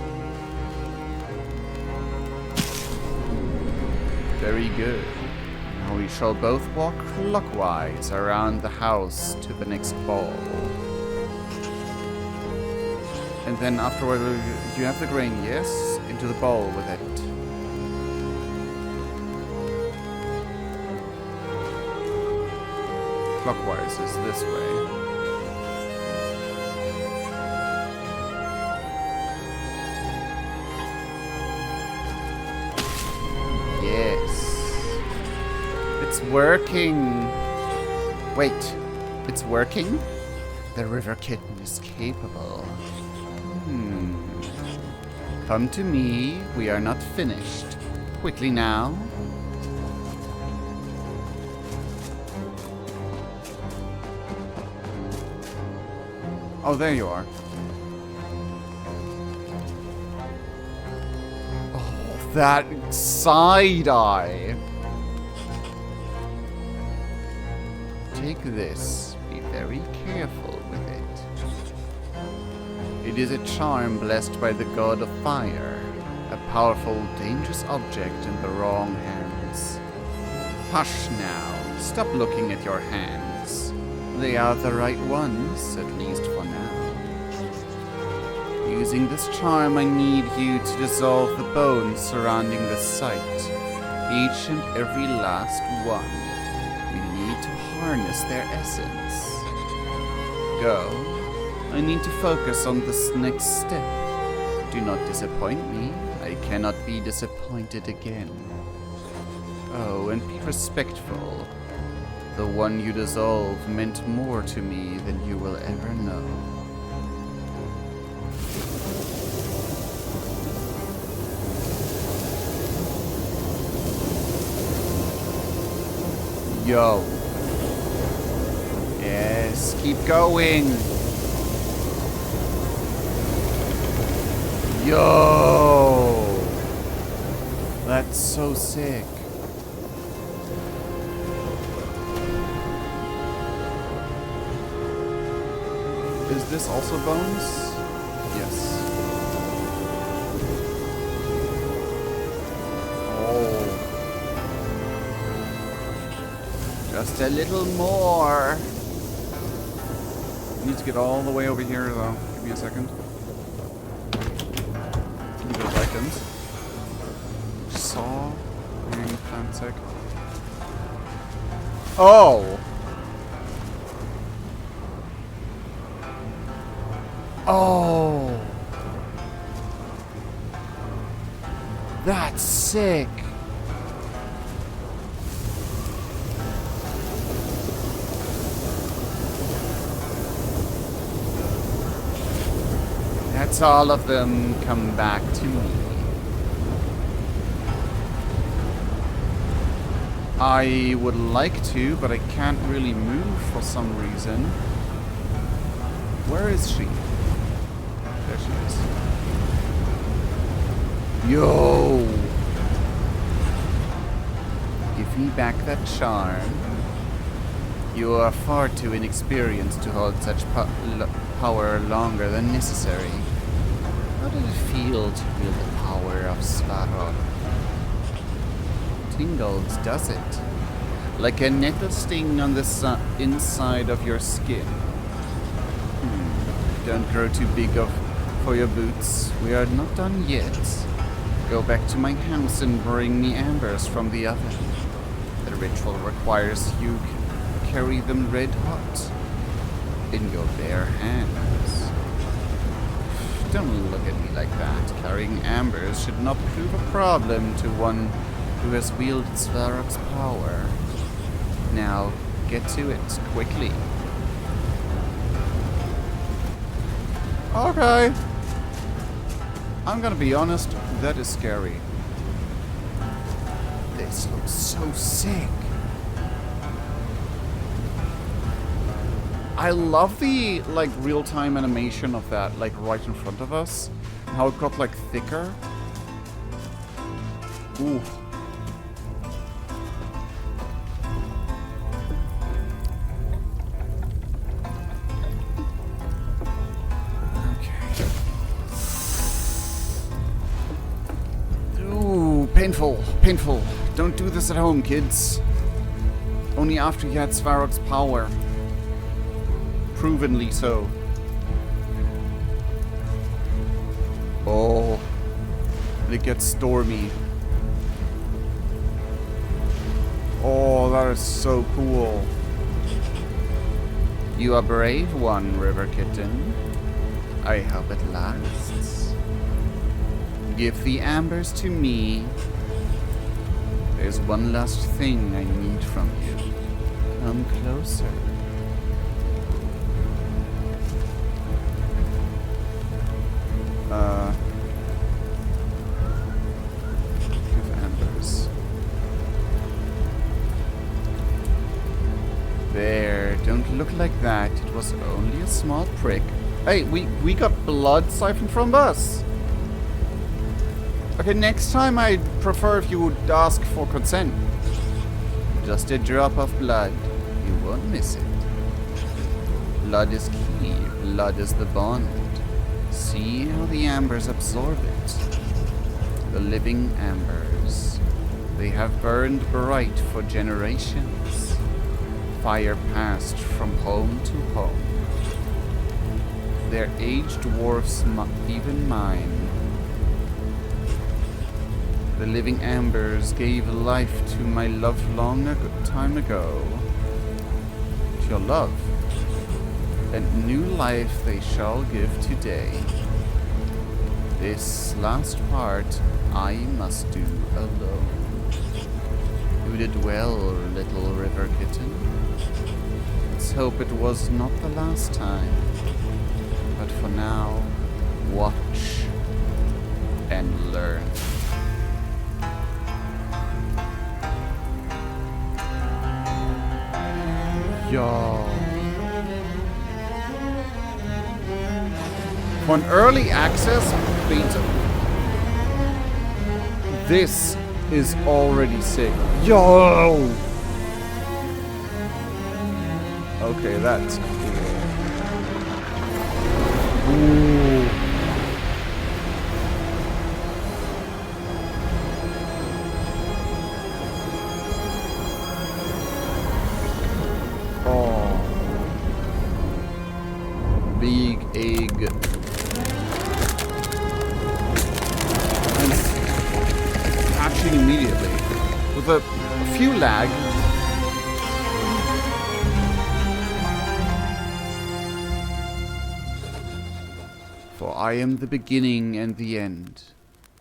Very good. Now we shall both walk clockwise around the house to the next ball. And then afterward, you have the grain, yes? Into the bowl with it. Clockwise is this way. It's working. Wait, it's working? The River Kitten is capable. Come to me. We are not finished. Quickly now. Oh, there you are. Oh, that side eye. Take this. Be very careful with it. It is a charm blessed by the god of fire. A powerful, dangerous object in the wrong hands. Hush now. Stop looking at your hands. They are the right ones, at least for now. Using this charm, I need you to dissolve the bones surrounding the site. Each and every last one. We need to harness their essence. Go. I need to focus on this next step. Do not disappoint me. I cannot be disappointed again. Oh, and be respectful. The one you dissolve meant more to me than you will ever know. Yo. Yes, keep going. Yo. That's so sick. Is this also bones? Yes. Just a little more. Need to get all the way over here though. Give me a second. Give me those items. Saw. And plant sec. Oh! Oh! That's sick! That's all of them come back to me. I would like to, but I can't really move for some reason. Where is she? There she is. Yo! Give me back that charm. You are far too inexperienced to hold such power longer than necessary. How did it feel to wield the power of Svarog? Tingles, does it? Like a nettle sting on the inside of your skin. Don't grow too big for your boots. We are not done yet. Go back to my house and bring me ambers from the oven. The ritual requires you carry them red hot in your bare hands. Don't look at me like that. Carrying ambers should not prove a problem to one who has wielded Svarog's power. Now, get to it, quickly. Okay. I'm gonna be honest, that is scary. This looks so sick. I love the, like, real-time animation of that, like, right in front of us. How it got, like, thicker. Ooh. Painful, painful. Don't do this at home, kids. Only after you had Svarog's power. Provenly so. Oh. It gets stormy. Oh, that is so cool. You are a brave one, River Kitten. I hope it lasts. Give the ambers to me. There's one last thing I need from you. Come closer. Give ambers. There, don't look like that. It was only a small prick. Hey, we got blood siphoned from us. Okay, next time I'd prefer if you would ask for consent. Just a drop of blood. You won't miss it. Blood is key. Blood is the bond. See how the ambers absorb it. The living ambers. They have burned bright for generations. Fire passed from home to home. Their age dwarfs even mine. The living ambers gave life to my love time ago. To your love. And new life they shall give today. This last part I must do alone. You did well, little River Kitten. Let's hope it was not the last time. But for now, watch and learn. Yo. For an early access beta, this is already sick. Yo! Okay, that's cool. Ooh. with a few lag. For I am the beginning and the end.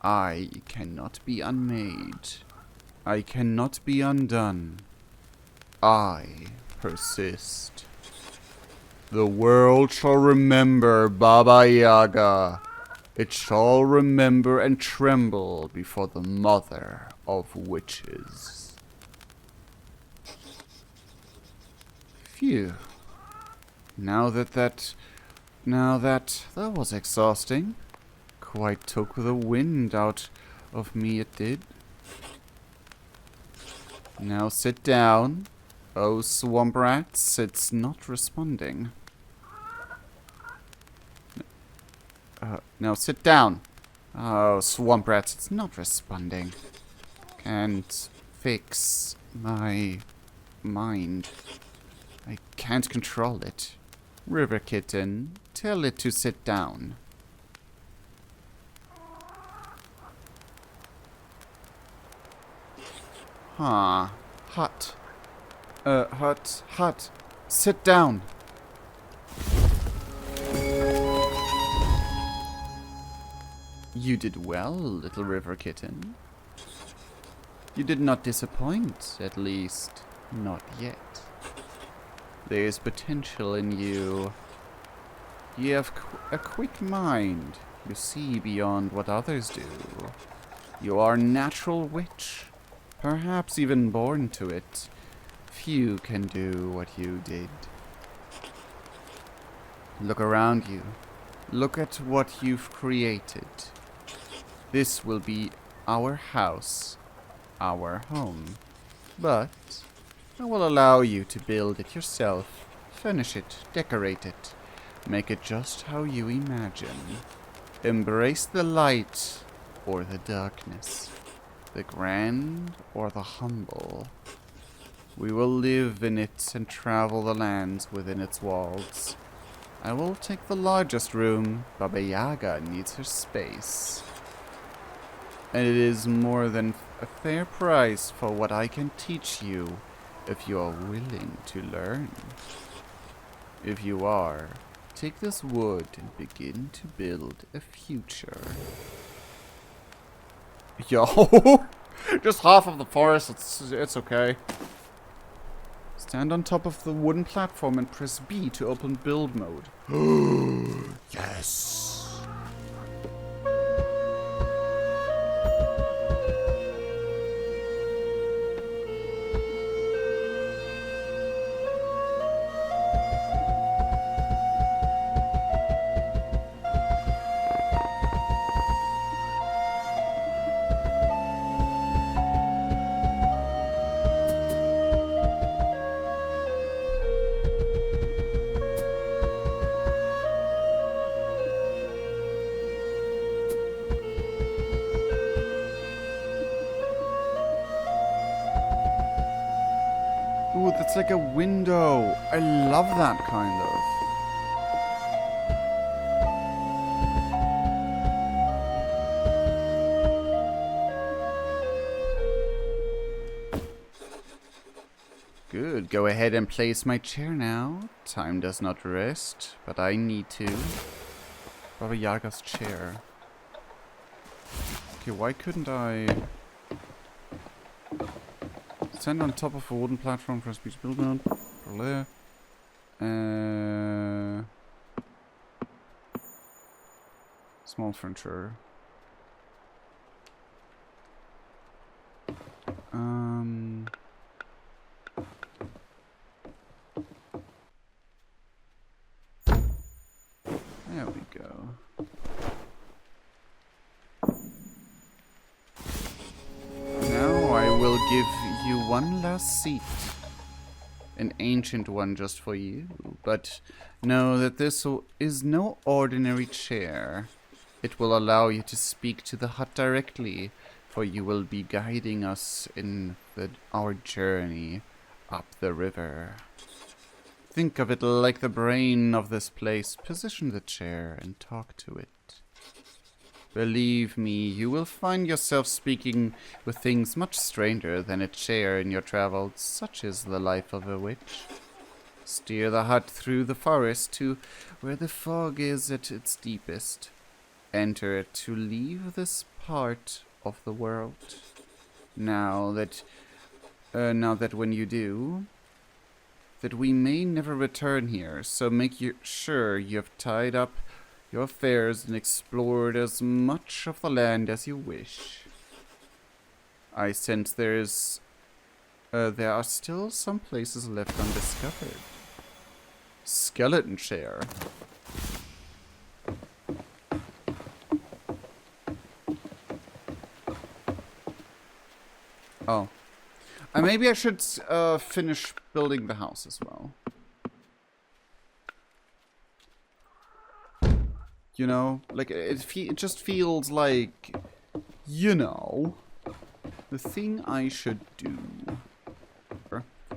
I cannot be unmade. I cannot be undone. I persist. The world shall remember Baba Yaga. It shall remember and tremble before the mother of witches. Phew. Now that was exhausting. Quite took the wind out of me, it did. Now sit down. Oh, swamp rats, it's not responding. Now sit down. Oh, swamp rats, it's not responding. Can't fix my mind. I can't control it. River kitten, tell it to sit down. Huh. Hut. Hut. Sit down. You did well, little river kitten. You did not disappoint, at least, not yet. There is potential in you. You have a quick mind. You see beyond what others do. You are a natural witch, perhaps even born to it. Few can do what you did. Look around you. Look at what you've created. This will be our house, our home. But I will allow you to build it yourself, finish it, decorate it, make it just how you imagine. Embrace the light or the darkness, the grand or the humble. We will live in it and travel the lands within its walls. I will take the largest room. Baba Yaga needs her space. And it is more than a fair price for what I can teach you if you are willing to learn. If you are, take this wood and begin to build a future. Yo! Just half of the forest, it's okay. Stand on top of the wooden platform and press B to open build mode. Yes! Ooh, that's like a window. I love that kind of. Good. Go ahead and place my chair now. Time does not rest, but I need to. Baba Yaga's chair. Okay, why couldn't I... Stand on top of a wooden platform for a speech build mode. Small furniture. There we go. Now I will give you one last seat. An ancient one just for you. But know that this is no ordinary chair. It will allow you to speak to the hut directly, for you will be guiding us in our journey up the river. Think of it like the brain of this place. Position the chair and talk to it. Believe me, you will find yourself speaking with things much stranger than a chair in your travels. Such is the life of a witch. Steer the hut through the forest to where the fog is at its deepest. Enter it to leave this part of the world. Now that when you do, that we may never return here, so make sure you have tied up your affairs and explored as much of the land as you wish. I sense there are still some places left undiscovered. Skeleton chair. Oh. Maybe I should finish building the house as well. You know, like it just feels like, you know, the thing I should do.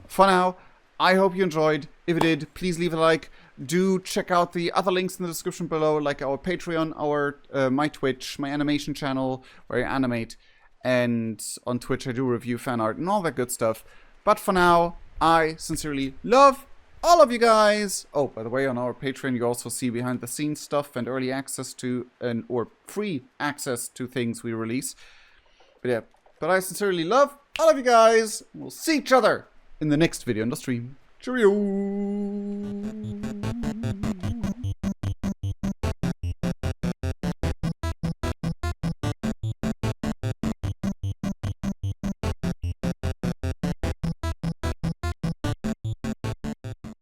For now, I hope you enjoyed. If you did, please leave a like. Do check out the other links in the description below, like our Patreon, our my Twitch, my animation channel where I animate, and on Twitch I do review fan art and all that good stuff. But for now, I sincerely love all of you guys. Oh, by the way, on our Patreon you also see behind the scenes stuff and early access to or free access to things we release. But yeah, but I sincerely love all of you guys. We'll see each other in the next video on the stream. Cheerio!